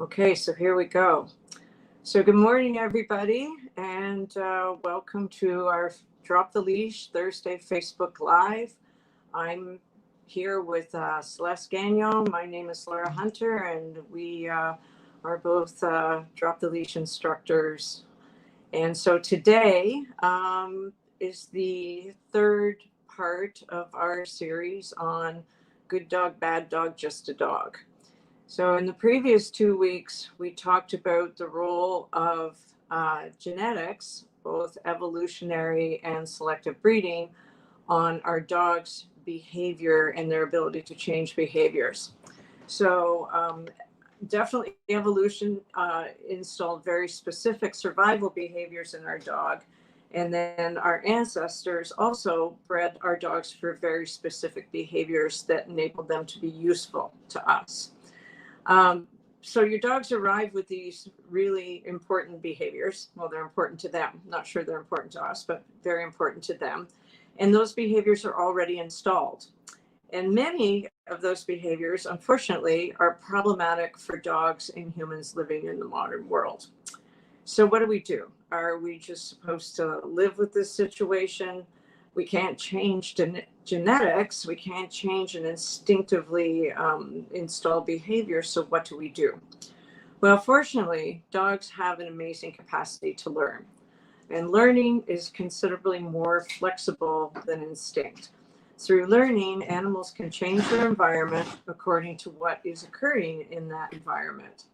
Okay, so here we go. So good morning, everybody, and welcome to our Drop the Leash Thursday Facebook Live. I'm here with Celeste Gagnon. My name is Laura Hunter, and we are both Drop the Leash instructors. And so today is the third part of our series on Good Dog, Bad Dog, Just a Dog. So in the previous 2 weeks, we talked about the role of genetics, both evolutionary and selective breeding, on our dogs' behavior and their ability to change behaviors. So definitely evolution installed very specific survival behaviors in our dog. And then our ancestors also bred our dogs for very specific behaviors that enabled them to be useful to us. So your dogs arrive with these really important behaviors. Well, they're important to them. Not sure they're important to us, but very important to them. And those behaviors are already installed. And many of those behaviors, unfortunately, are problematic for dogs and humans living in the modern world. So what do? Are we just supposed to live with this situation? We can't change genetics. We can't change an instinctively installed behavior. So what do? Well, fortunately, dogs have an amazing capacity to learn. And learning is considerably more flexible than instinct. Through learning, animals can change their environment according to what is occurring in that environment.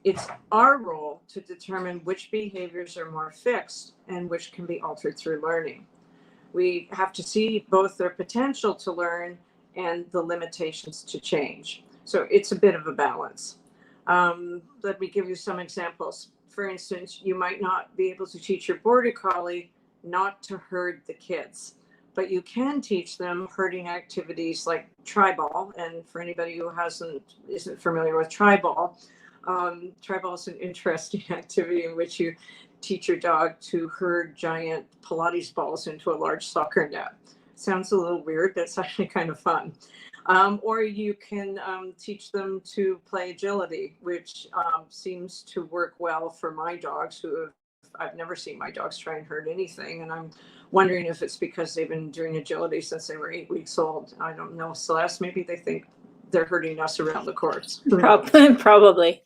It's our role to determine which behaviors are more fixed and which can be altered through learning. We have to see both their potential to learn and the limitations to change. So it's a bit of a balance. Let me give you some examples. For instance, you might not be able to teach your border collie not to herd the kids, but you can teach them herding activities like tri-ball. And for anybody who isn't familiar with tri-ball is an interesting activity in which you teach your dog to herd giant Pilates balls into a large soccer net. Sounds a little weird, but it's actually kind of fun. Or you can teach them to play agility, which seems to work well for my dogs I've never seen my dogs try and herd anything. And I'm wondering if it's because they've been doing agility since they were 8 weeks old. I don't know, Celeste, maybe they think they're herding us around the course. Probably.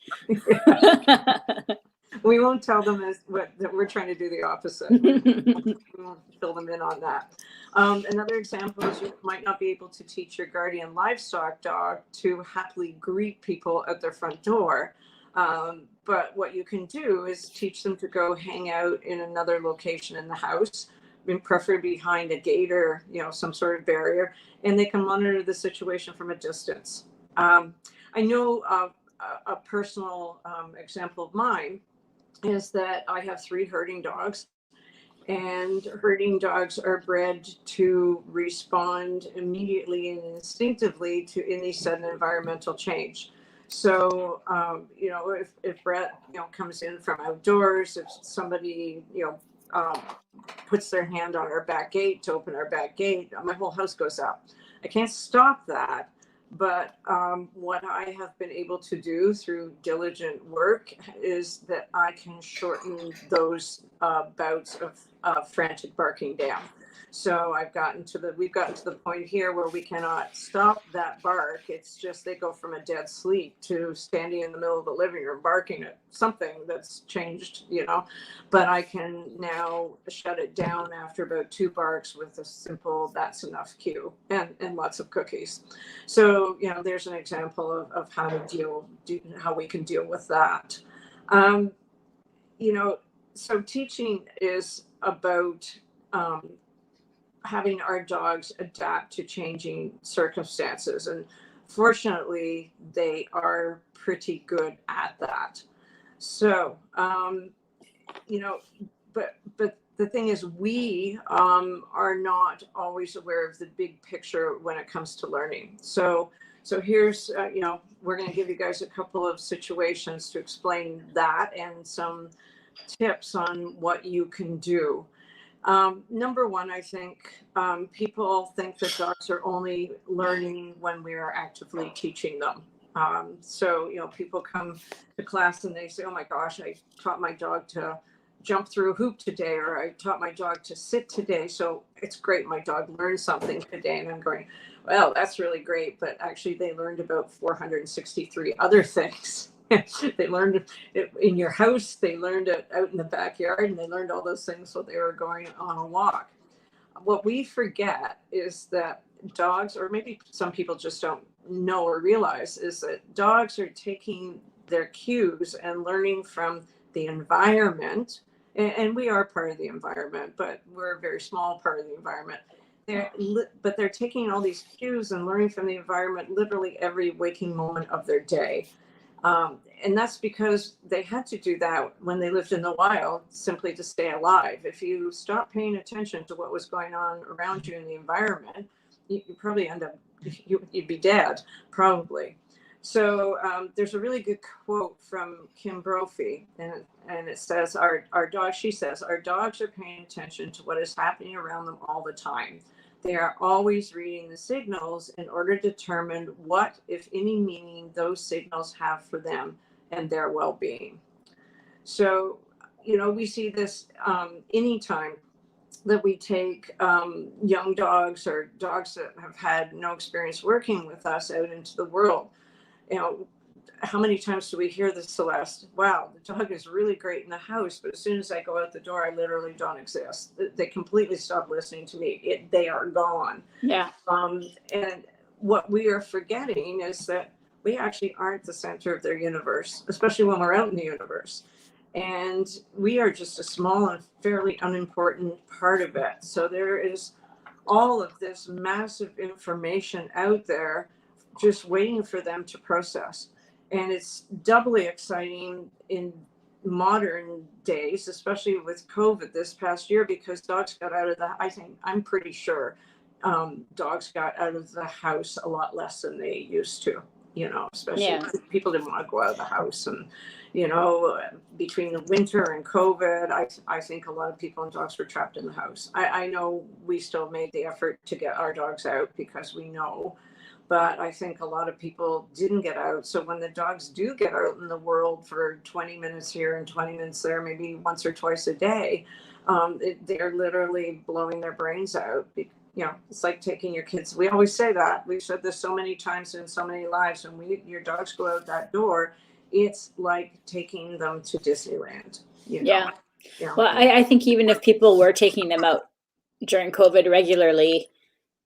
We won't tell them that we're trying to do the opposite. We won't fill them in on that. Another example is you might not be able to teach your guardian livestock dog to happily greet people at their front door. But what you can do is teach them to go hang out in another location in the house, preferably behind a gate or some sort of barrier, and they can monitor the situation from a distance. I know a personal example of mine is that I have 3 herding dogs, and herding dogs are bred to respond immediately and instinctively to any sudden environmental change. So, if Brett, comes in from outdoors, if somebody, puts their hand on our back gate to open our back gate, my whole house goes up. I can't stop that. But what I have been able to do through diligent work is that I can shorten those bouts of frantic barking down. So we've gotten to the point here where we cannot stop that bark. It's just they go from a dead sleep to standing in the middle of the living room barking at something that's changed, But I can now shut it down after about 2 barks with a simple "that's enough" cue and lots of cookies. So there's an example of how we can deal with that. So teaching is about having our dogs adapt to changing circumstances. And fortunately, they are pretty good at that. So, but the thing is, we are not always aware of the big picture when it comes to learning. So here's, we're going to give you guys a couple of situations to explain that and some tips on what you can do. Number one, I think people think that dogs are only learning when we are actively teaching them. So, people come to class and they say, oh my gosh, I taught my dog to jump through a hoop today, or I taught my dog to sit today. So it's great. My dog learned something today. And I'm going, well, that's really great. But actually, they learned about 463 other things. They learned it in your house, they learned it out in the backyard, and they learned all those things while they were going on a walk. What we forget is that dogs, or maybe some people just don't know or realize, is that dogs are taking their cues and learning from the environment. And we are part of the environment, but we're a very small part of the environment. But they're taking all these cues and learning from the environment literally every waking moment of their day. And that's because they had to do that when they lived in the wild, simply to stay alive. If you stop paying attention to what was going on around you in the environment, you probably end up, you'd be dead, probably. So there's a really good quote from Kim Brophy, and it says, our dogs, she says, our dogs are paying attention to what is happening around them all the time. They are always reading the signals in order to determine what, if any, meaning those signals have for them and their well-being. So, we see this anytime that we take young dogs or dogs that have had no experience working with us out into the world. How many times do we hear this, Celeste? Wow, the dog is really great in the house, but as soon as I go out the door, I literally don't exist. They completely stop listening to me. They are gone. Yeah. And what we are forgetting is that we actually aren't the center of their universe, especially when we're out in the universe. And we are just a small and fairly unimportant part of it. So there is all of this massive information out there just waiting for them to process. And it's doubly exciting in modern days, especially with COVID this past year, because dogs got out of I'm pretty sure dogs got out of the house a lot less than they used to, especially people didn't want to go out of the house. And, between the winter and COVID, I think a lot of people and dogs were trapped in the house. I know we still made the effort to get our dogs out because we know, but I think a lot of people didn't get out. So when the dogs do get out in the world for 20 minutes here and 20 minutes there, maybe once or twice a day, they're literally blowing their brains out. It's like taking your kids. We always say that. We've said this so many times in so many lives. When your dogs go out that door, it's like taking them to Disneyland. Yeah. Well, I think even if people were taking them out during COVID regularly,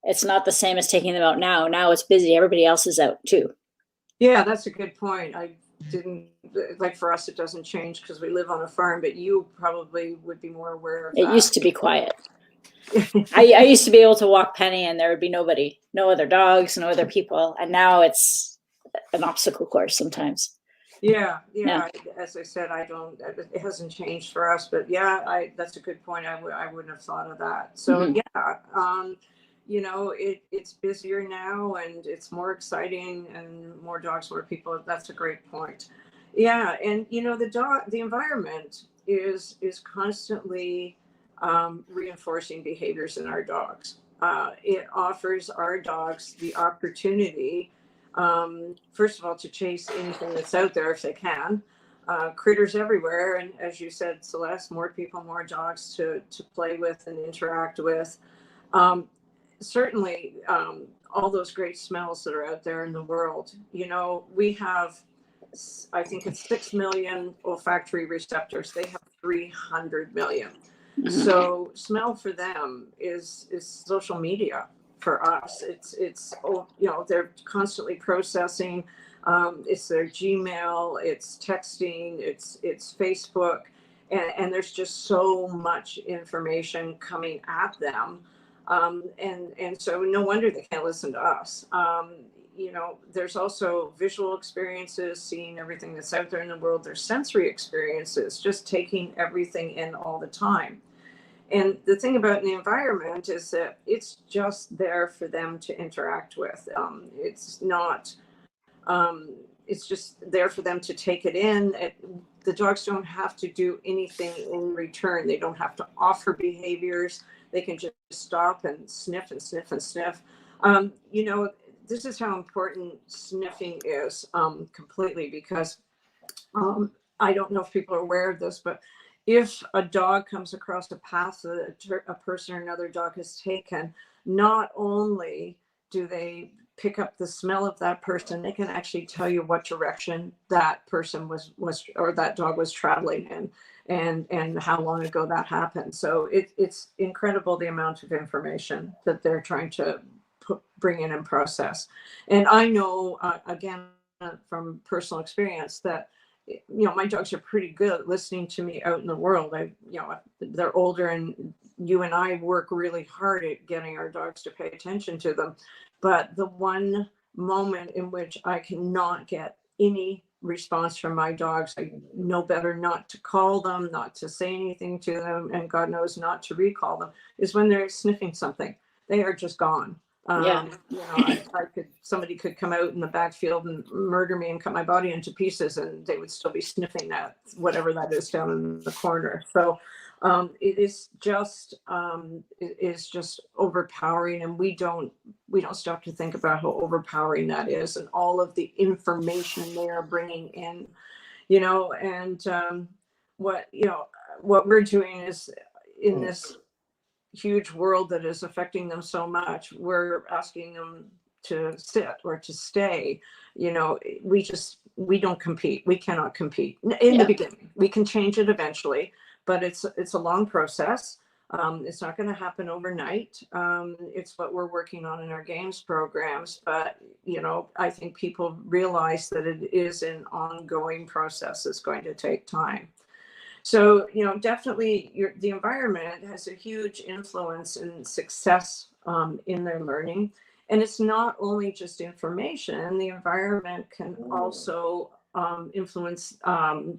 it's not the same as taking them out now. Now it's busy. Everybody else is out too. Yeah, that's a good point. For us, it doesn't change because we live on a farm, but you probably would be more aware of that. It used to be quiet. I used to be able to walk Penny and there would be nobody, no other dogs, no other people. And now it's an obstacle course sometimes. Yeah. As I said, it hasn't changed for us, but that's a good point. I wouldn't have thought of that. So it's busier now and it's more exciting and more dogs, more people. That's a great point. Yeah. And the environment is constantly reinforcing behaviors in our dogs. It offers our dogs the opportunity, first of all, to chase anything that's out there if they can. Critters everywhere, and as you said, Celeste, more people, more dogs to play with and interact with. Certainly, all those great smells that are out there in the world. We have, I think it's 6 million olfactory receptors. They have 300 million. Mm-hmm. So smell for them is social media. For us, it's they're constantly processing. It's their Gmail, it's texting, it's Facebook, and there's just so much information coming at them, and so no wonder they can't listen to us. There's also visual experiences, seeing everything that's out there in the world. There's sensory experiences, just taking everything in all the time. And the thing about the environment is that it's just there for them to interact with. It's not, it's just there for them to take it in. The dogs don't have to do anything in return. They don't have to offer behaviors. They can just stop and sniff and sniff and sniff. this is how important sniffing is, completely, because I don't know if people are aware of this, but if a dog comes across a path that a person or another dog has taken, not only do they pick up the smell of that person, they can actually tell you what direction that person was or that dog was traveling in, and how long ago that happened. So it's incredible the amount of information that they're trying to bring in and process. And I know, again, from personal experience, that my dogs are pretty good at listening to me out in the world. They're older, and you and I work really hard at getting our dogs to pay attention to them. But the one moment in which I cannot get any response from my dogs, I know better not to call them, not to say anything to them, and God knows not to recall them, is when they're sniffing something. They are just gone. Somebody could come out in the backfield and murder me and cut my body into pieces, and they would still be sniffing that, whatever that is down in the corner. So it is just overpowering, and we don't stop to think about how overpowering that is, and all of the information they are bringing in, and what we're doing is, in this huge world that is affecting them so much, we're asking them to sit or to stay. We don't compete. We cannot compete in the beginning. We can change it eventually, but it's a long process. It's not going to happen overnight. It's what we're working on in our games programs, but I think people realize that it is an ongoing process. It's going to take time. So, definitely the environment has a huge influence in success in their learning. And it's not only just information, the environment can also influence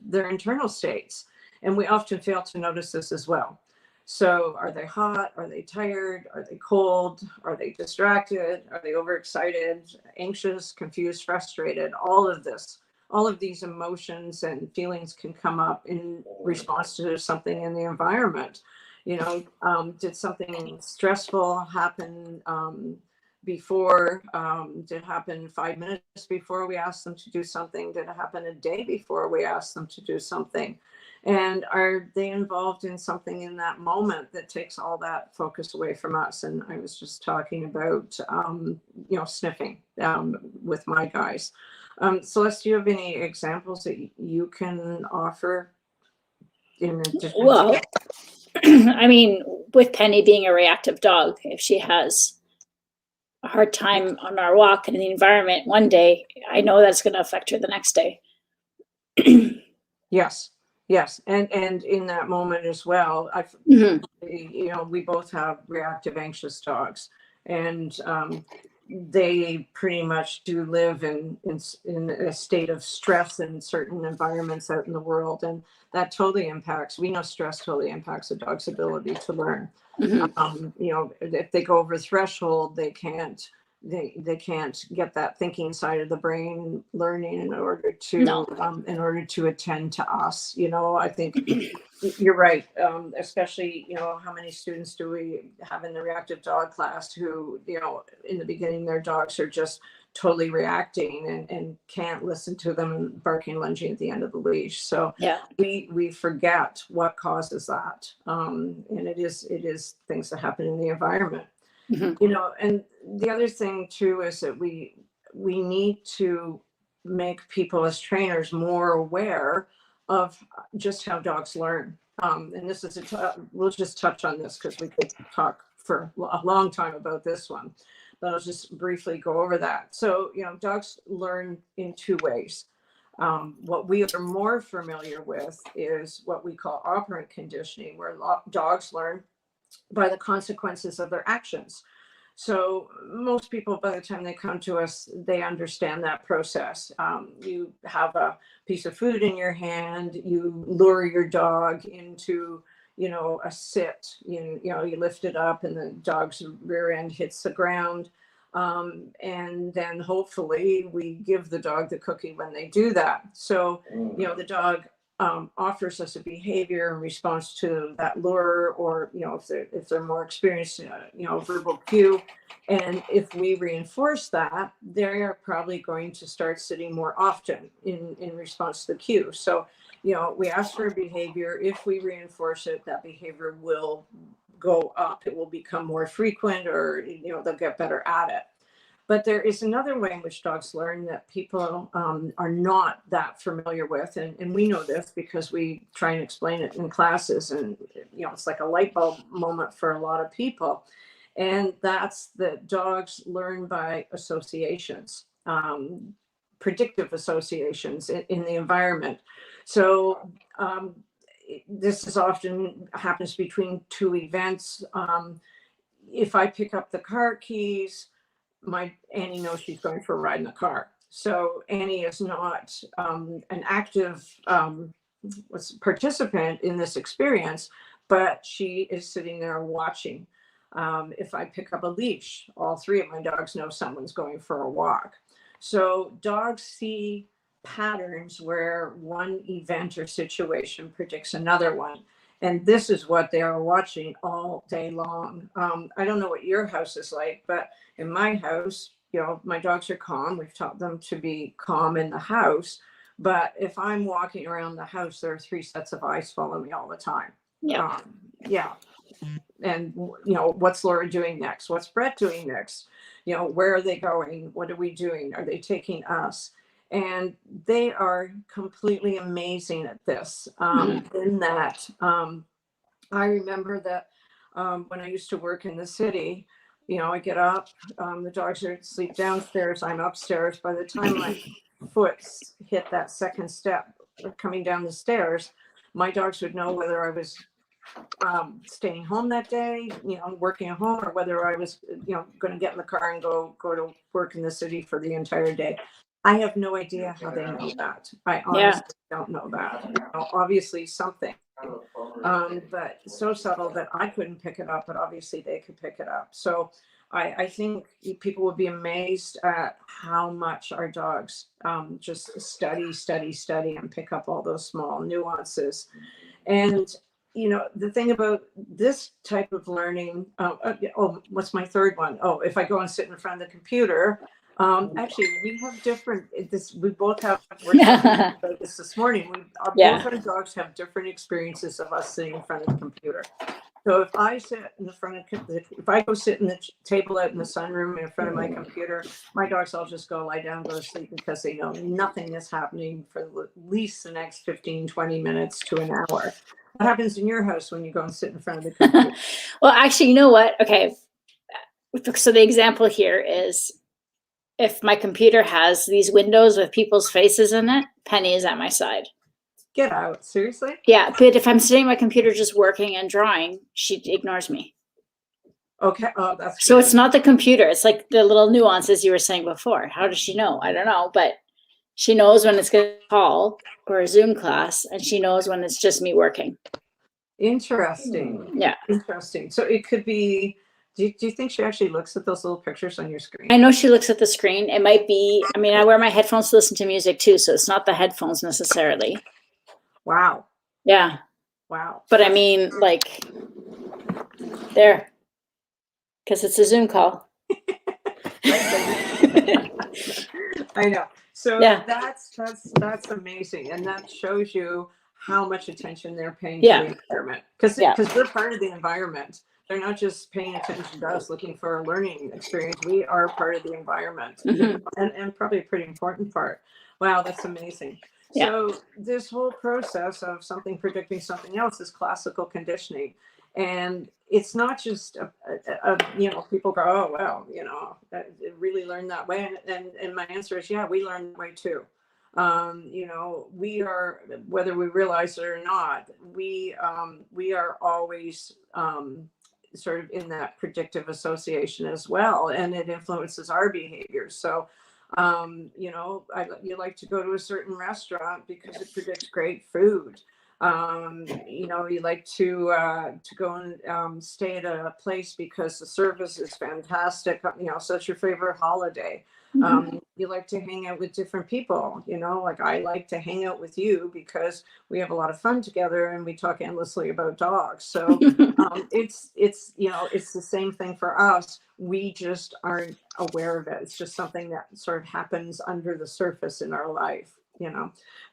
their internal states. And we often fail to notice this as well. So are they hot? Are they tired? Are they cold? Are they distracted? Are they overexcited, anxious, confused, frustrated? All of these emotions and feelings can come up in response to something in the environment. Did something stressful happen before? Did it happen 5 minutes before we asked them to do something? Did it happen a day before we asked them to do something? And are they involved in something in that moment that takes all that focus away from us? And I was just talking about, sniffing with my guys. Celeste, do you have any examples that you can offer in addition? Well, I mean, with Penny being a reactive dog, if she has a hard time on our walk in the environment one day, I know that's going to affect her the next day. Yes. And in that moment as well, we both have reactive anxious dogs, and they pretty much do live in a state of stress in certain environments out in the world, and that totally impacts. We know stress totally impacts a dog's ability to learn. If they go over a threshold, they can't get that thinking side of the brain learning in order to attend to us. I think you're right. Especially, how many students do we have in the reactive dog class who, in the beginning, their dogs are just totally reacting and can't listen to them barking, lunging at the end of the leash. So we forget what causes that. And it is things that happen in the environment. And the other thing too is that we need to make people as trainers more aware of just how dogs learn. And this is we'll just touch on this because we could talk for a long time about this one, but I'll just briefly go over that. So, dogs learn in two ways. What we are more familiar with is what we call operant conditioning, where dogs learn by the consequences of their actions. So most people, by the time they come to us, they understand that process. You have a piece of food in your hand, you lure your dog into, a sit, you lift it up and the dog's rear end hits the ground. And then hopefully we give the dog the cookie when they do that. So, the dog offers us a behavior in response to that lure, or if they're more experienced, verbal cue. And if we reinforce that, they are probably going to start sitting more often in response to the cue. So we ask for a behavior. If we reinforce it, that behavior will go up. It will become more frequent, or they'll get better at it. But there is another way in which dogs learn that people are not that familiar with. And we know this because we try and explain it in classes. And, it's like a light bulb moment for a lot of people. And that's that dogs learn by associations, predictive associations in the environment. So this is often happens between two events. If I pick up the car keys, Annie knows she's going for a ride in the car. So Annie is not an active participant in this experience, but she is sitting there watching. If I pick up a leash, all three of my dogs know someone's going for a walk. So dogs see patterns where one event or situation predicts another one. And this is what they are watching all day long. I don't know what your house is like, but in my house, my dogs are calm. We've taught them to be calm in the house. But if I'm walking around the house, there are 3 sets of eyes following me all the time. Yeah. Yeah. And, what's Laura doing next? What's Brett doing next? Where are they going? What are we doing? Are they taking us? And they are completely amazing at this. In that, I remember that when I used to work in the city, I get up, the dogs are asleep downstairs, I'm upstairs. By the time my foot hit that second step coming down the stairs, my dogs would know whether I was staying home that day, working at home, or whether I was, going to get in the car and go to work in the city for the entire day. I have no idea how they know that. I honestly don't know that. Obviously something, but so subtle that I couldn't pick it up, but obviously they could pick it up. So I think people would be amazed at how much our dogs just study and pick up all those small nuances. And the thing about this type of learning, what's my third one? Oh, if I go and sit in front of the computer, actually, we have different. We both have. We're talking about this morning. Both our dogs have different experiences of us sitting in front of the computer. So if I sit in the front of, if I go sit in the table out in the sunroom in front of my computer, my dogs all just go lie down, go to sleep, because they know nothing is happening for at least the next 15, 20 minutes to an hour. What happens in your house when you go and sit in front of the computer? Well, actually, you know what? Okay. So the example here is, if my computer has these windows with people's faces in it, Penny is at my side. Get out. Seriously? Yeah. But if I'm sitting at my computer just working and drawing, she ignores me. Okay. Oh, that's so good. It's not the computer. It's like the little nuances you were saying before. How does she know? I don't know. But she knows when it's a call or a Zoom class, and she knows when it's just me working. Interesting. Yeah. Interesting. So it could be, do you think she actually looks at those little pictures on your screen? I know she looks at the screen. It might be, I mean, I wear my headphones to listen to music too, so it's not the headphones necessarily. Wow. Yeah. Wow. But I mean, like, there, because it's a Zoom call. I know. So yeah. that's amazing. And that shows you how much attention they're paying to the environment. Because they're part of the environment. They're not just paying attention to us looking for a learning experience. We are part of the environment, and probably a pretty important part. Wow, that's amazing. Yeah. So this whole process of something predicting something else is classical conditioning. And it's not just people go, oh, well, really learn that way. And my answer is, yeah, we learn that way too. We are, whether we realize it or not, we are always sort of in that predictive association as well, and it influences our behaviors. So, you like to go to a certain restaurant because it predicts great food. You like to go and stay at a place because the service is fantastic. So it's your favorite holiday. You like to hang out with different people, like I like to hang out with you because we have a lot of fun together and we talk endlessly about dogs. So it's the same thing for us. We just aren't aware of it. It's just something that sort of happens under the surface in our life,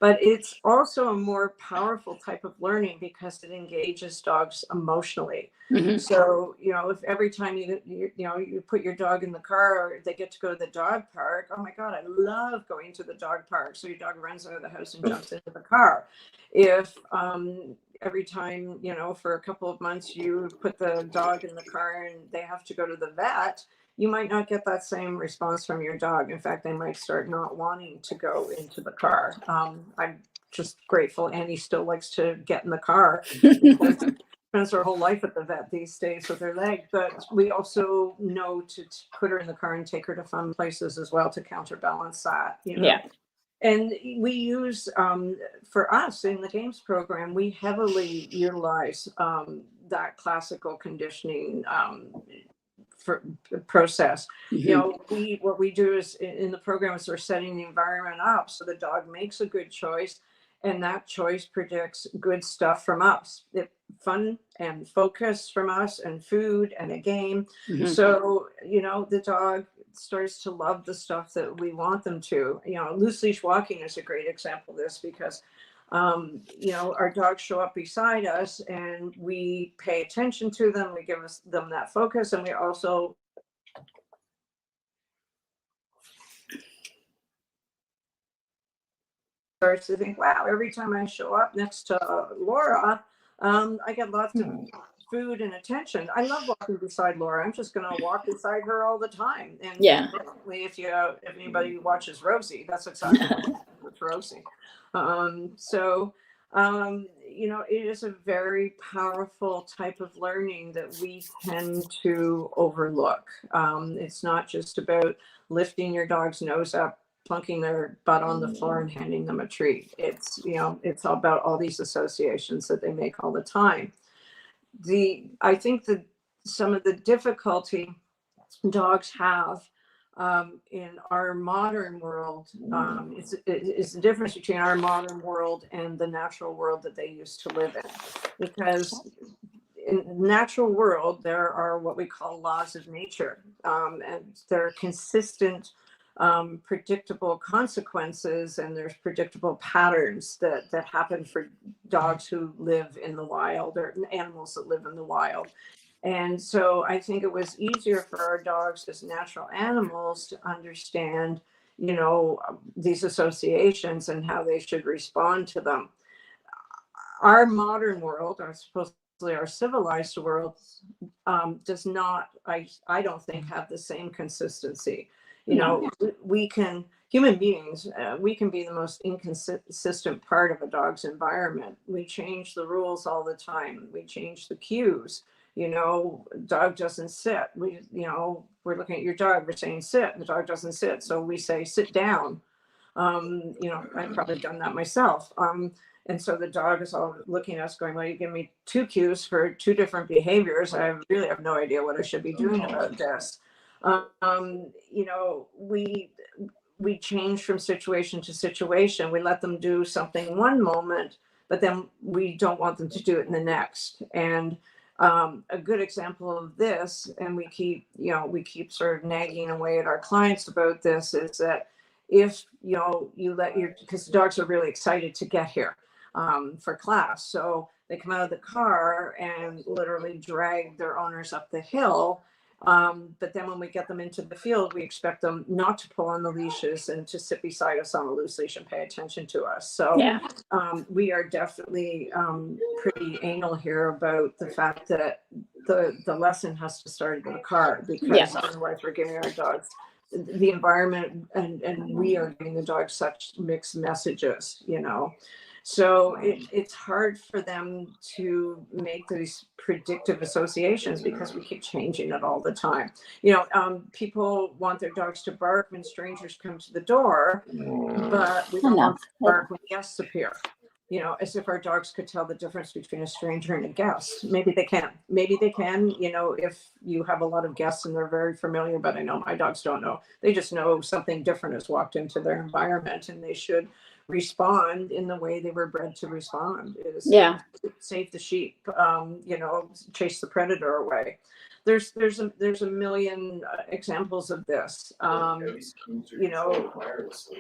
but it's also a more powerful type of learning because it engages dogs emotionally. So, if every time you put your dog in the car or they get to go to the dog park, oh my God, I love going to the dog park. So your dog runs out of the house and jumps into the car. If every time, for a couple of months you put the dog in the car and they have to go to the vet, you might not get that same response from your dog. In fact, they might start not wanting to go into the car. I'm just grateful Annie still likes to get in the car. Spends her whole life at the vet these days with her leg, but we also know to put her in the car and take her to fun places as well to counterbalance that. Yeah. And we use, for us in the games program, we heavily utilize that classical conditioning process. What we do is in the program is we're setting the environment up so the dog makes a good choice, and that choice predicts good stuff from us, fun and focus from us, and food and a game. So the dog starts to love the stuff that we want them to. Loose leash walking is a great example of this because our dogs show up beside us and we pay attention to them. We give them that focus, and we also starts to think, wow, every time I show up next to Laura, I get lots of food and attention. I love walking beside Laura. I'm just going to walk beside her all the time. And if anybody watches Rosie, that's exactly what Rosie. It is a very powerful type of learning that we tend to overlook. It's not just about lifting your dog's nose up, plunking their butt on the floor and handing them a treat. It's all about all these associations that they make all the time. I think that some of the difficulty dogs have in our modern world is the difference between our modern world and the natural world that they used to live in. Because in the natural world, there are what we call laws of nature, and they're consistent, predictable consequences, and there's predictable patterns that happen for dogs who live in the wild, or animals that live in the wild. And so I think it was easier for our dogs as natural animals to understand, these associations and how they should respond to them. Our modern world, or supposedly our civilized world, does not, I don't think, have the same consistency. Human beings, we can be the most inconsistent part of a dog's environment. We change the rules all the time. We change the cues. Dog doesn't sit. We're looking at your dog, we're saying sit, the dog doesn't sit. So we say, sit down. I've probably done that myself. And so the dog is all looking at us going, well, you give me two cues for two different behaviors. I really have no idea what I should be doing about this. We change from situation to situation. We let them do something one moment, but then we don't want them to do it in the next. And a good example of this, and we keep sort of nagging away at our clients about this, is that if you let because the dogs are really excited to get here for class, so they come out of the car and literally drag their owners up the hill. But then when we get them into the field, we expect them not to pull on the leashes and to sit beside us on a loose leash and pay attention to us. So we are definitely pretty anal here about the fact that the lesson has to start in the car, because otherwise we're giving our dogs the environment, and we are giving the dogs such mixed messages, So it's hard for them to make these predictive associations because we keep changing it all the time. People want their dogs to bark when strangers come to the door, but we don't want them to bark when guests appear. you know, as if our dogs could tell the difference between a stranger and a guest. Maybe they can. Maybe they can, you know, if you have a lot of guests and they're very familiar, but I know my dogs don't know. They just know something different has walked into their environment and they should respond in the way they were bred to respond. Is save the sheep, you know, chase the predator away. There's a million examples of this. You know,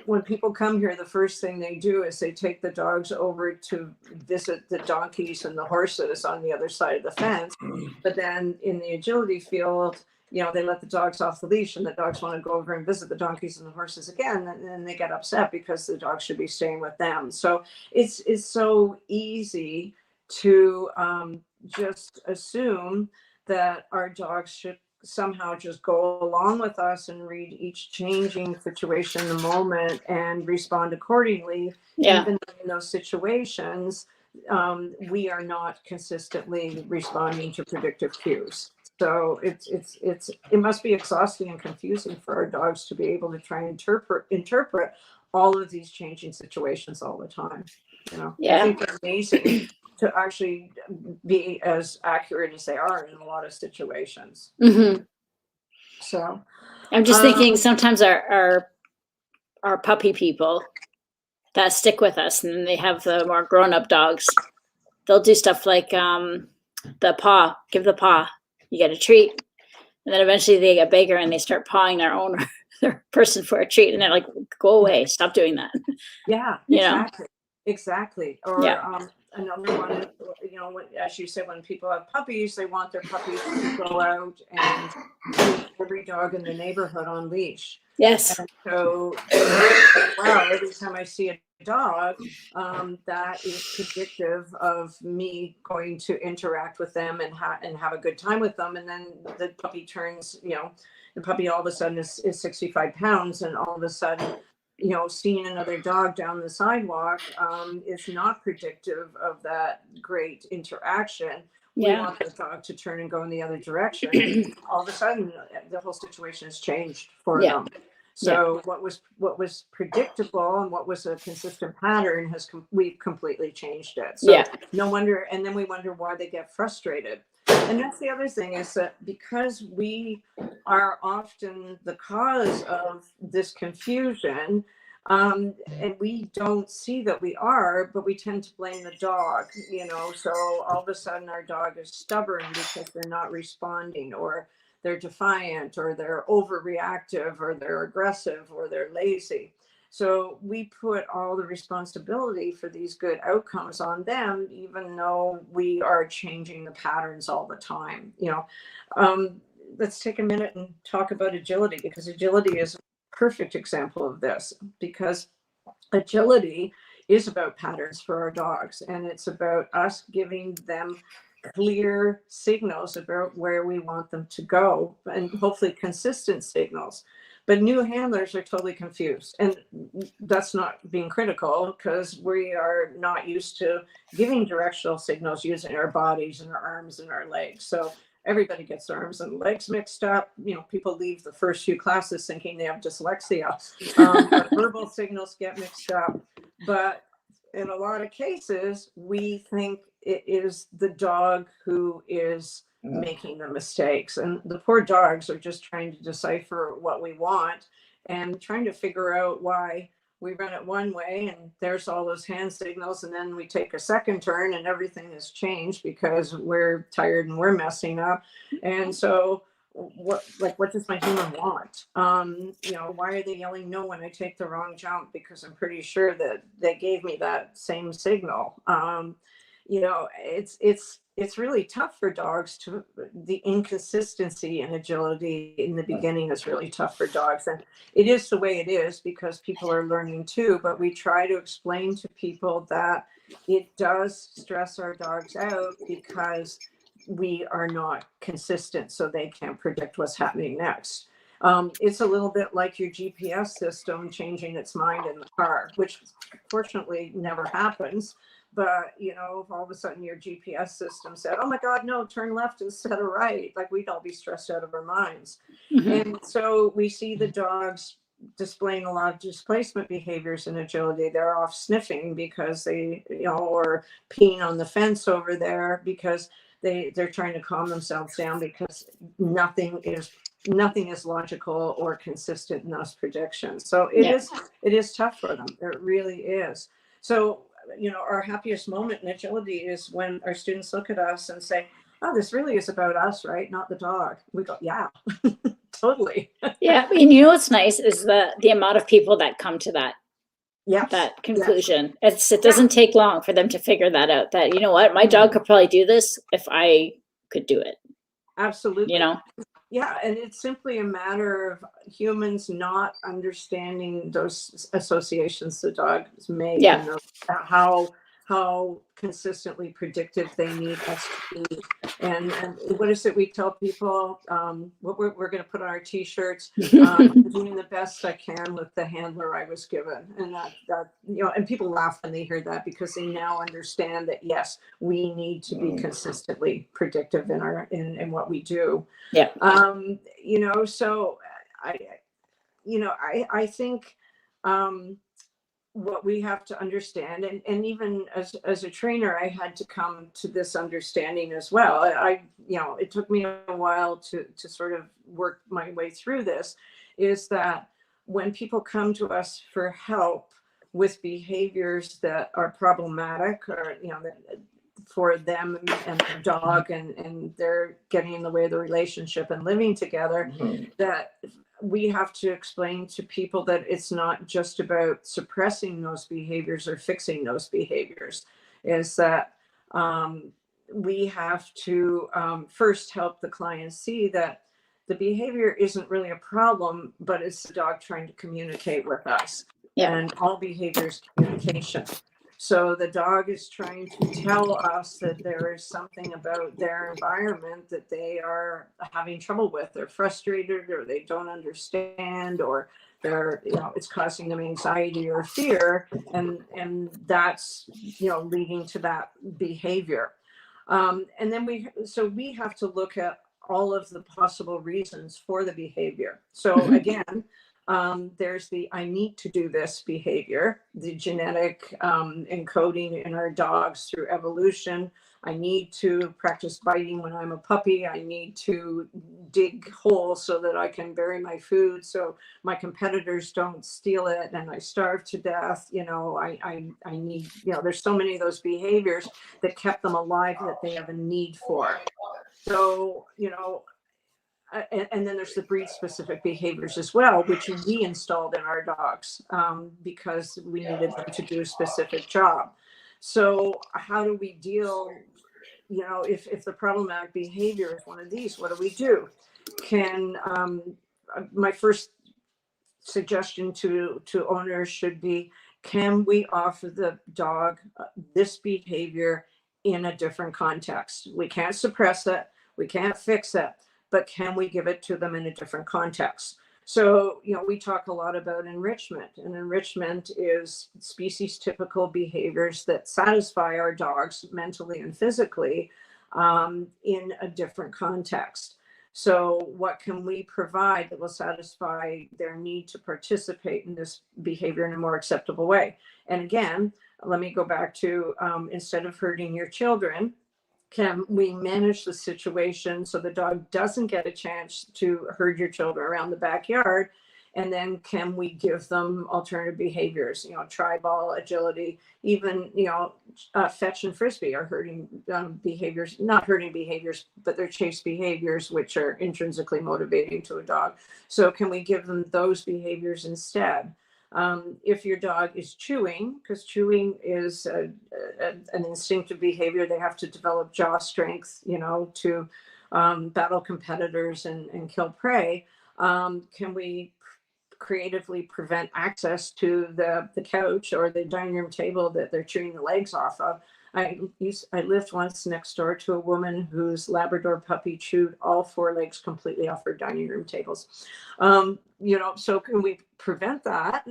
when people come here, the first thing they do is they take the dogs over to visit the donkeys and the horses on the other side of the fence. But then in the agility field, you know, they let the dogs off the leash and the dogs want to go over and visit the donkeys and the horses again. And then they get upset because the dog should be staying with them. So it's so easy to just assume that our dogs should somehow just go along with us and read each changing situation in the moment and respond accordingly. Even in those situations, we are not consistently responding to predictive cues. So it must be exhausting and confusing for our dogs to be able to try and interpret all of these changing situations all the time. You know, I think they're amazing to actually be as accurate as they are in a lot of situations. So I'm just thinking sometimes our puppy people that stick with us, and then they have the more grown-up dogs. They'll do stuff like the paw, give the paw, you get a treat, and then eventually they get bigger and they start pawing their owner, their person for a treat, and they're like, "Go away, stop doing that." Yeah, exactly. Or another one is, you know, as you said, when people have puppies, they want their puppies to go out and keep every dog in the neighborhood on leash. Yes. And so, wow, every time I see a dog, that is predictive of me going to interact with them and have a good time with them. And then the puppy turns, you know, the puppy all of a sudden is 65 pounds, and all of a sudden, you know, seeing another dog down the sidewalk is not predictive of that great interaction. We want the dog to turn and go in the other direction. All of a sudden, the whole situation has changed for them. So what was predictable and what was a consistent pattern we've completely changed it. So no wonder, and then we wonder why they get frustrated. And that's the other thing, is that because we are often the cause of this confusion, and we don't see that we are, but we tend to blame the dog, you know. So all of a sudden our dog is stubborn because they're not responding, or they're defiant, or they're overreactive, or they're aggressive, or they're lazy. So we put all the responsibility for these good outcomes on them, even though we are changing the patterns all the time. You know, let's take a minute and talk about agility, because agility is a perfect example of this, because agility is about patterns for our dogs, and it's about us giving them clear signals about where we want them to go, and hopefully consistent signals. But new handlers are totally confused, and that's not being critical, because we are not used to giving directional signals using our bodies and our arms and our legs. So everybody gets their arms and legs mixed up. You know, people leave the first few classes thinking they have dyslexia. Our verbal signals get mixed up, but in a lot of cases, we think it is the dog who is making the mistakes, and the poor dogs are just trying to decipher what we want and trying to figure out why we run it one way and there's all those hand signals, and then we take a second turn and everything has changed because we're tired and we're messing up. And so what does my human want? You know, why are they yelling no when I take the wrong jump? Because I'm pretty sure that they gave me that same signal. You know, it's really tough for dogs to, the inconsistency and agility in the beginning is really tough for dogs. And it is the way it is because people are learning too, but we try to explain to people that it does stress our dogs out because we are not consistent, so they can't predict what's happening next. It's a little bit like your GPS system changing its mind in the car, which fortunately never happens. But, you know, if all of a sudden your GPS system said, oh my God, no, turn left instead of right, like we'd all be stressed out of our minds. And so we see the dogs displaying a lot of displacement behaviors in agility. They're off sniffing because they, or peeing on the fence over there because they're trying to calm themselves down because nothing is logical or consistent in those predictions. So it is tough for them. It really is. So, our happiest moment in agility is when our students look at us and say, oh, this really is about us, right? Not the dog. We go, yeah, totally. Yeah. And what's nice is the amount of people that come to that conclusion. Yes. It doesn't take long for them to figure that out, that, you know what, my dog could probably do this if I could do it. Absolutely. Yeah, and it's simply a matter of humans not understanding those associations the dogs make, and how consistently predictive they need us to be. And what is it we tell people? What we're going to put on our T-shirts? Doing the best I can with the handler I was given, and that and people laugh when they hear that because they now understand that yes, we need to be consistently predictive in what we do. Yeah. So I think what we have to understand, and even as a trainer, I had to come to this understanding as well. It took me a while to sort of work my way through this, is that when people come to us for help with behaviors that are problematic, or for them and their dog, and they're getting in the way of the relationship and living together, that we have to explain to people that it's not just about suppressing those behaviors or fixing those behaviors, is that we have to first help the client see that the behavior isn't really a problem, but it's the dog trying to communicate with us. And all behavior is communication. So the dog is trying to tell us that there is something about their environment that they are having trouble with. They're frustrated, or they don't understand, or they're, it's causing them anxiety or fear. And that's, leading to that behavior. And then we have to look at all of the possible reasons for the behavior. So again, there's the I need to do this behavior, the genetic encoding in our dogs through evolution. I need to practice biting when I'm a puppy. I need to dig holes so that I can bury my food so my competitors don't steal it and I starve to death. I need, there's so many of those behaviors that kept them alive that they have a need for. So, and then there's the breed specific behaviors as well, which we installed in our dogs because we needed them to do a specific job. So how do we deal, if the problematic behavior is one of these, what do we do? My first suggestion to owners should be, can we offer the dog this behavior in a different context? We can't suppress it. We can't fix it. But can we give it to them in a different context? So, we talk a lot about enrichment, and enrichment is species typical behaviors that satisfy our dogs mentally and physically in a different context. So what can we provide that will satisfy their need to participate in this behavior in a more acceptable way? And again, let me go back to instead of hurting your children, can we manage the situation so the dog doesn't get a chance to herd your children around the backyard? And then can we give them alternative behaviors, tri-ball, agility, even, fetch and frisbee are herding behaviors, not herding behaviors, but they're chase behaviors, which are intrinsically motivating to a dog. So can we give them those behaviors instead? If your dog is chewing, because chewing is an instinctive behavior, they have to develop jaw strength, to battle competitors and kill prey. Can we creatively prevent access to the couch or the dining room table that they're chewing the legs off of? I lived once next door to a woman whose Labrador puppy chewed all four legs completely off her dining room tables. So can we prevent that?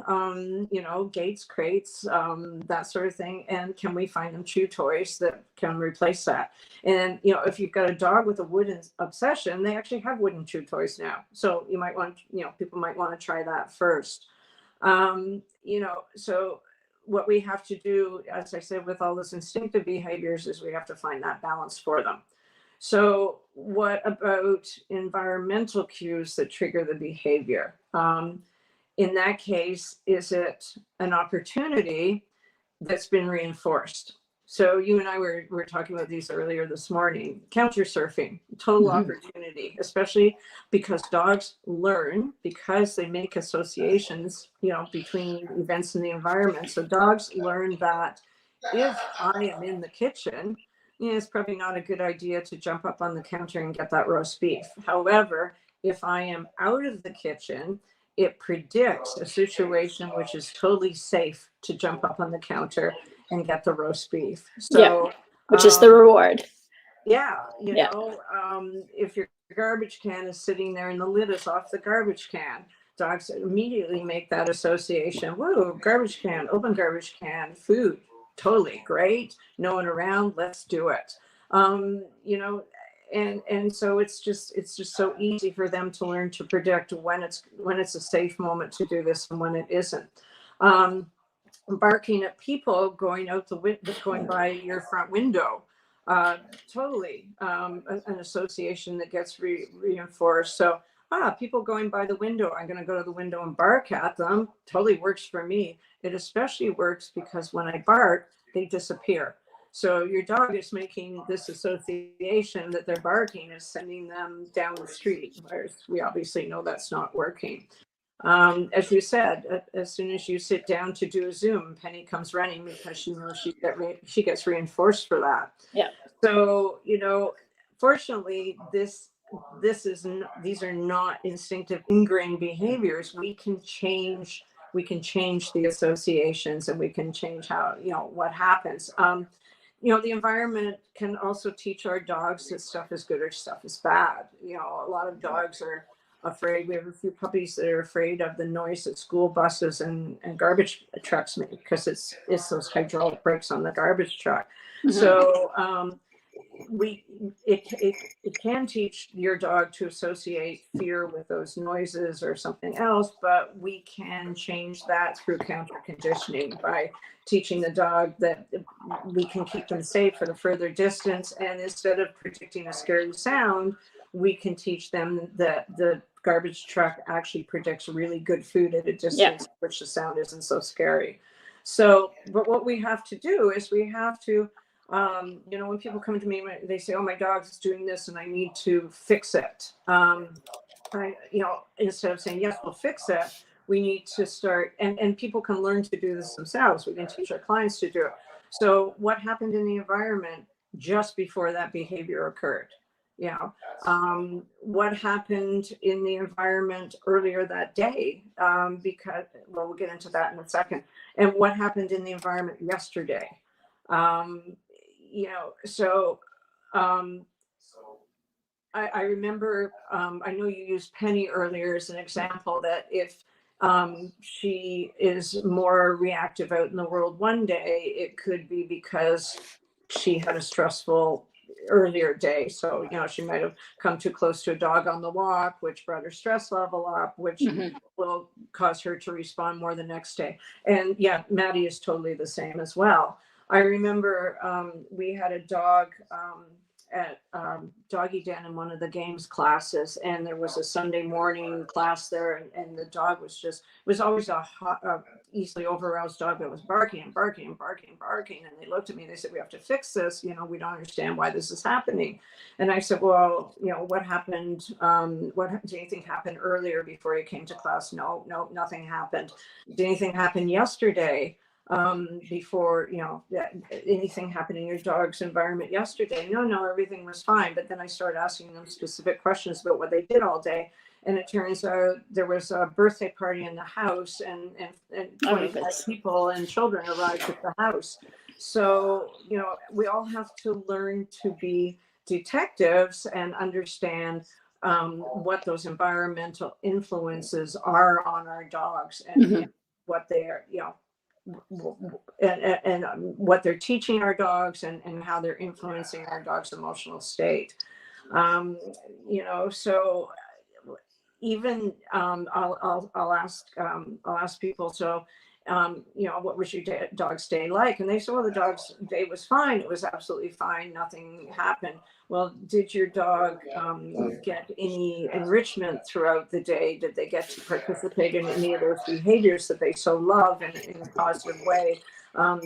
Gates, crates, that sort of thing. And can we find them chew toys that can replace that? And, if you've got a dog with a wooden obsession, they actually have wooden chew toys now. So you might want, people might want to try that first. So what we have to do, as I said, with all those instinctive behaviors is we have to find that balance for them. So what about environmental cues that trigger the behavior? In that case, is it an opportunity that's been reinforced? So you and I were talking about these earlier this morning. Counter surfing, total opportunity, especially because dogs learn because they make associations, between events in the environment. So dogs learn that if I am in the kitchen, it's probably not a good idea to jump up on the counter and get that roast beef. However, if I am out of the kitchen, it predicts a situation which is totally safe to jump up on the counter and get the roast beef. So, which is the reward. If your garbage can is sitting there and the lid is off the garbage can, dogs immediately make that association. Whoa, garbage can, open garbage can, food, totally great. No one around, let's do it. And so it's just so easy for them to learn to predict when it's a safe moment to do this and when it isn't. Barking at people going by your front window, totally an association that gets reinforced. So people going by the window, I'm going to go to the window and bark at them. Totally works for me. It especially works because when I bark, they disappear. So your dog is making this association that their barking is sending them down the street, whereas we obviously know that's not working. As you said, as soon as you sit down to do a Zoom, Penny comes running because she knows she gets reinforced for that. Yeah. So, fortunately, these are not instinctive ingrained behaviors. We can change the associations, and we can change how, what happens. The environment can also teach our dogs that stuff is good or stuff is bad. A lot of dogs are afraid. We have a few puppies that are afraid of the noise that school buses and garbage trucks make because it's those hydraulic brakes on the garbage truck. So it can teach your dog to associate fear with those noises or something else, but we can change that through counter conditioning by teaching the dog that we can keep them safe at a further distance. And instead of predicting a scary sound, we can teach them that the garbage truck actually predicts really good food at a distance, which the sound isn't so scary. So, but what we have to do is we have to, when people come to me, they say, oh, my dog's doing this and I need to fix it. Instead of saying, yes, we'll fix it, we need to start, and people can learn to do this themselves. We can teach our clients to do it. So what happened in the environment just before that behavior occurred? What happened in the environment earlier that day? Because, well, we'll get into that in a second. And what happened in the environment yesterday? I remember, I know you used Penny earlier as an example, that if she is more reactive out in the world one day, it could be because she had a stressful earlier day. So, she might have come too close to a dog on the walk, which brought her stress level up, which will cause her to respond more the next day. And yeah, Maddie is totally the same as well. I remember we had a dog at Doggy Den in one of the games classes, and there was a Sunday morning class there, and the dog was always a easily over-aroused dog that was barking and barking and barking and barking. And they looked at me, they said, we have to fix this. We don't understand why this is happening. And I said, well, what happened? Did anything happen earlier before you came to class? No, nothing happened. Did anything happen yesterday? Before anything happened in your dog's environment yesterday? No, everything was fine. But then I started asking them specific questions about what they did all day, and it turns out there was a birthday party in the house, and 25 people and children arrived at the house. So, we all have to learn to be detectives and understand what those environmental influences are on our dogs, and what they are, and what they're teaching our dogs, and how they're influencing our dog's emotional state. So even I'll ask people, so what was your dog's day like? And they said, well, the dog's day was fine. It was absolutely fine. Nothing happened. Well, did your dog get any enrichment throughout the day? Did they get to participate in any of those behaviors that they so love in a positive way? How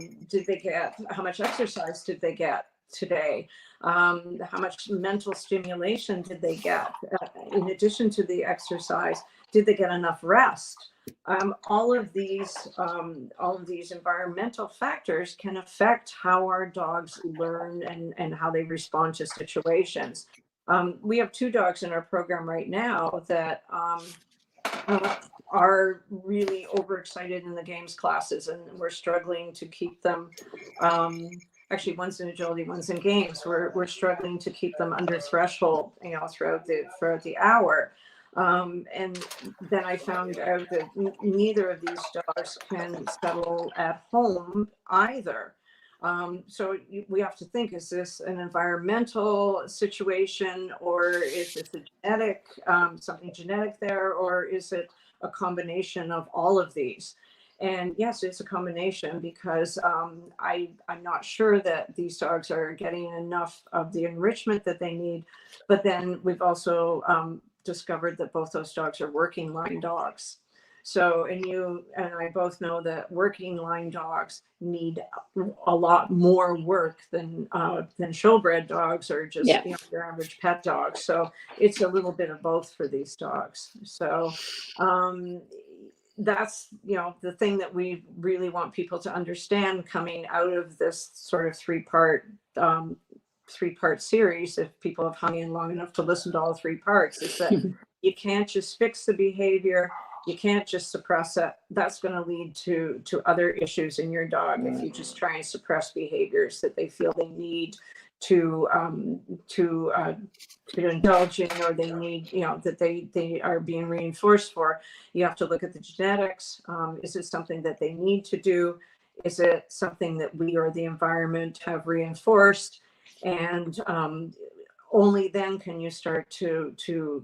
much exercise did they get today? How much mental stimulation did they get? In addition to the exercise, did they get enough rest? All of these environmental factors can affect how our dogs learn and how they respond to situations. We have 2 dogs in our program right now that are really overexcited in the games classes, and we're struggling to keep them. Actually, one's in agility, one's in games. We're struggling to keep them under threshold, throughout the hour. And then I found out that neither of these dogs can settle at home either. So we have to think, is this an environmental situation, or is this a genetic, something genetic there, or is it a combination of all of these? And yes, it's a combination, because I'm not sure that these dogs are getting enough of the enrichment that they need. But then we've also discovered that both those dogs are working line dogs. So, and you and I both know that working line dogs need a lot more work than showbred dogs, or just your average pet dog. So it's a little bit of both for these dogs. So that's the thing that we really want people to understand coming out of this sort of three-part series. If people have hung in long enough to listen to all 3 parts, is that you can't just fix the behavior. You can't just suppress it. That's going to lead to other issues in your dog if you just try and suppress behaviors that they feel they need to indulge in, or they need, that they are being reinforced for. You have to look at the genetics. Is it something that they need to do? Is it something that we or the environment have reinforced? And only then can you start to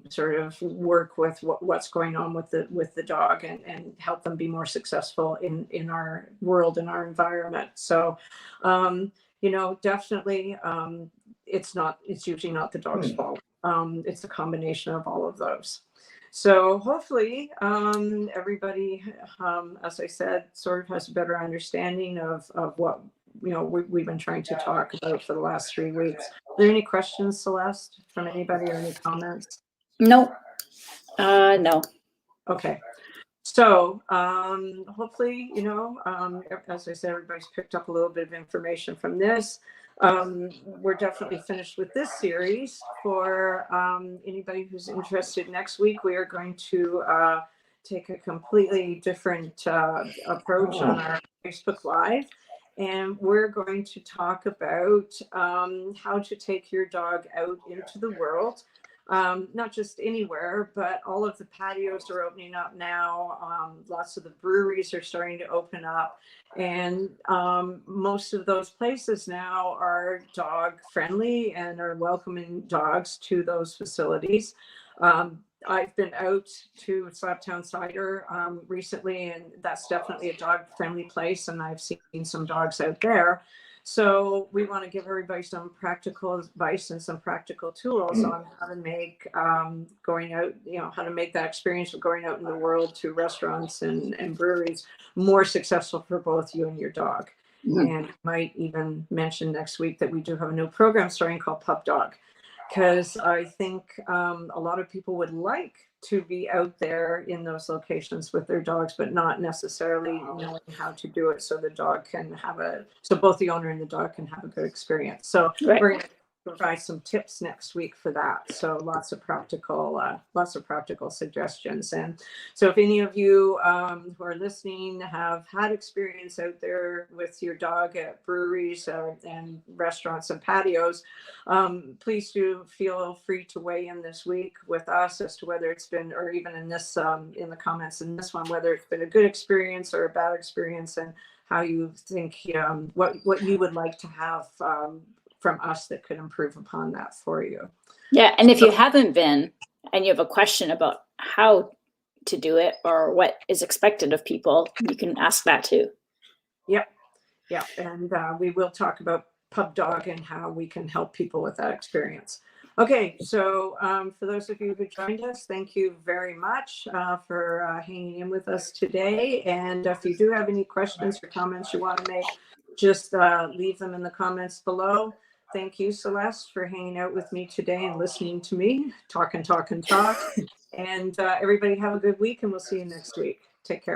sort of work with what's going on with the dog, and help them be more successful in our world, in our environment. So definitely it's usually not the dog's fault. It's a combination of all of those. So hopefully everybody, as I said, sort of has a better understanding of what we've been trying to talk about for the last 3 weeks. Are there any questions, Celeste, from anybody, or any comments? No. No. Okay. So hopefully, as I said, everybody's picked up a little bit of information from this. We're definitely finished with this series. For anybody who's interested, next week we are going to take a completely different approach on our Facebook Live. And we're going to talk about how to take your dog out into the world. Not just anywhere, but all of the patios are opening up now. Lots of the breweries are starting to open up. And most of those places now are dog friendly and are welcoming dogs to those facilities. I've been out to Slaptown Cider recently, and that's definitely a dog friendly place. And I've seen some dogs out there. So we want to give everybody some practical advice and some practical tools on how to make going out, how to make that experience of going out in the world to restaurants and breweries more successful for both you and your dog. And I might even mention next week that we do have a new program starting called Pup Dog, because I think a lot of people would like to be out there in those locations with their dogs, but not necessarily knowing how to do it so the dog can have so both the owner and the dog can have a good experience. So we're going to provide some tips next week for that. So lots of practical suggestions. And so if any of you who are listening have had experience out there with your dog at breweries and restaurants and patios, please do feel free to weigh in this week with us as to whether it's been, or even in this, in the comments in this one, whether it's been a good experience or a bad experience, and how you think, what you would like to have from us that could improve upon that for you. Yeah, and if you haven't been and you have a question about how to do it or what is expected of people, you can ask that too. Yep. Yeah. And we will talk about pub dog and how we can help people with that experience. Okay, so for those of you who joined us, thank you very much for hanging in with us today. And if you do have any questions or comments you want to make, just leave them in the comments below. Thank you, Celeste, for hanging out with me today and listening to me talk and talk and talk. And everybody have a good week, and we'll see you next week. Take care.